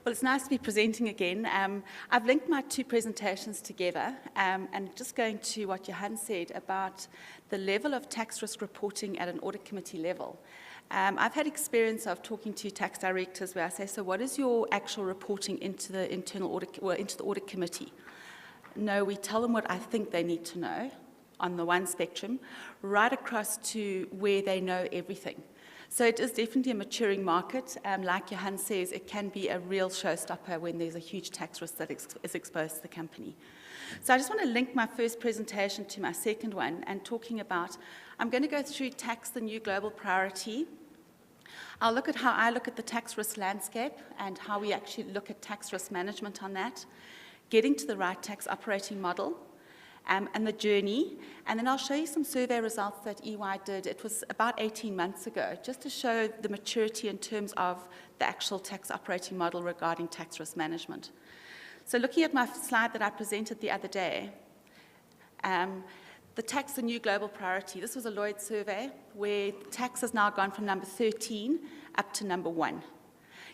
Well, it's nice to be presenting again. I've linked my two presentations together and just going to what Johan said about the level of tax risk reporting at an audit committee level. I've had experience of talking to tax directors where I say, so what is your actual reporting into the internal audit, or into the audit committee? No, we tell them what I think they need to know on the one spectrum, right across to where they know everything. So it is definitely a maturing market. Like Johan says, it can be a real showstopper when there's a huge tax risk that is exposed to the company. So I just want to link my first presentation to my second one and talking about, I'm going to go through tax, the new global priority. I'll look at how I look at the tax risk landscape and how we actually look at tax risk management on that, getting to the right tax operating model, and the journey, and then I'll show you some survey results that EY did. It was about 18 months ago, just to show the maturity in terms of the actual tax operating model regarding tax risk management. So looking at my slide that I presented the other day, the tax, the new global priority, this was a Lloyd survey where tax has now gone from number 13 up to number 1.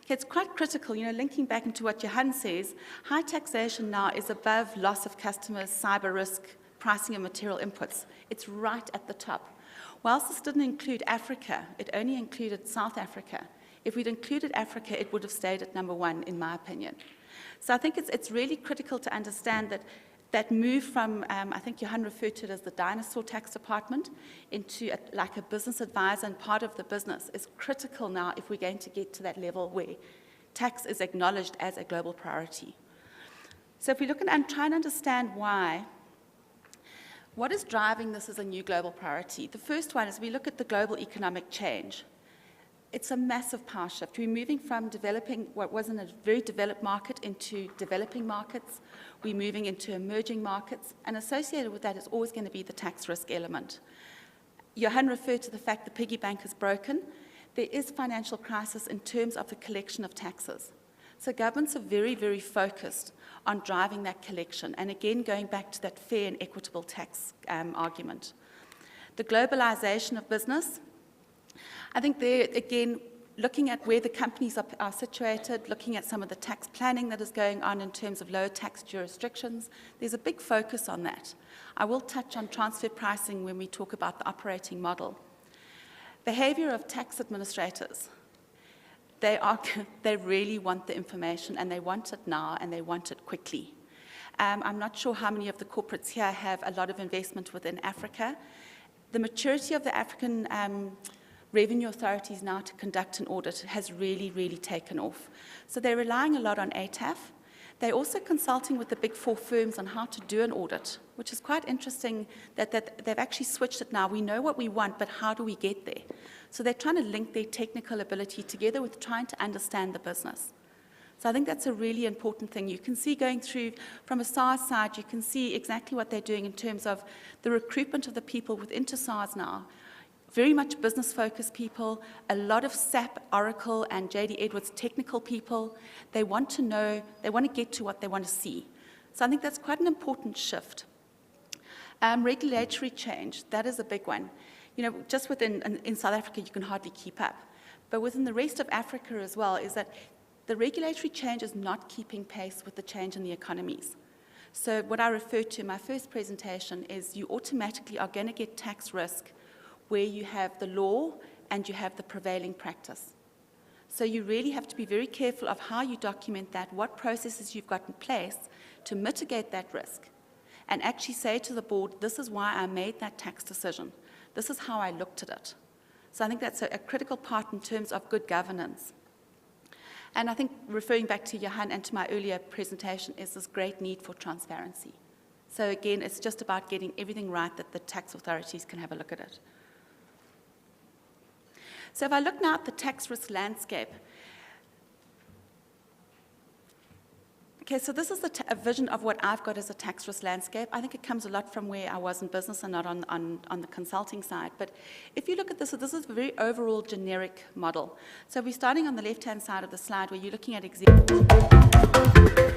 It's quite critical, linking back into what Johan says, high taxation now is above loss of customers, cyber risk, pricing of material inputs. It's right at the top. Whilst this didn't include Africa, it only included South Africa. If we'd included Africa, it would have stayed at number 1, in my opinion. So I think it's really critical to understand that move from, I think Johan referred to it as the dinosaur tax department, into like a business advisor and part of the business is critical now if we're going to get to that level where tax is acknowledged as a global priority. So if we look at and try and understand why, what is driving this as a new global priority? The first one is we look at the global economic change. It's a massive power shift. We're moving from developing what wasn't a very developed market into developing markets. We're moving into emerging markets, and associated with that is always going to be the tax risk element. Johan referred to the fact the piggy bank is broken. There is financial crisis in terms of the collection of taxes. So governments are very, very focused on driving that collection, and again, going back to that fair and equitable tax argument. The globalization of business, I think there, again, looking at where the companies are situated, looking at some of the tax planning that is going on in terms of low tax jurisdictions, there's a big focus on that. I will touch on transfer pricing when we talk about the operating model. Behavior of tax administrators. They really want the information, and they want it now, and they want it quickly. I'm not sure how many of the corporates here have a lot of investment within Africa. The maturity of the African revenue authorities now to conduct an audit has really, really taken off. So they're relying a lot on ATAF. They're also consulting with the big 4 firms on how to do an audit, which is quite interesting that they've actually switched it now. We know what we want, but how do we get there? So they're trying to link their technical ability together with trying to understand the business. So I think that's a really important thing. You can see going through, from a SARS side, you can see exactly what they're doing in terms of the recruitment of the people within SARS now. Very much business-focused people, a lot of SAP, Oracle, and JD Edwards technical people. They want to know, they want to get to what they want to see. So I think that's quite an important shift. Regulatory change, that is a big one. Just in South Africa, you can hardly keep up. But within the rest of Africa as well, is that the regulatory change is not keeping pace with the change in the economies. So what I referred to in my first presentation is you automatically are going to get tax risk where you have the law and you have the prevailing practice. So you really have to be very careful of how you document that, what processes you've got in place to mitigate that risk, and actually say to the board, this is why I made that tax decision. This is how I looked at it. So I think that's a critical part in terms of good governance. And I think referring back to Johan and to my earlier presentation is this great need for transparency. So again, it's just about getting everything right that the tax authorities can have a look at it. So if I look now at the tax risk landscape, okay, so this is a vision of what I've got as a tax risk landscape. I think it comes a lot from where I was in business and not on the consulting side. But if you look at this is a very overall generic model. So we're starting on the left-hand side of the slide where you're looking at executives.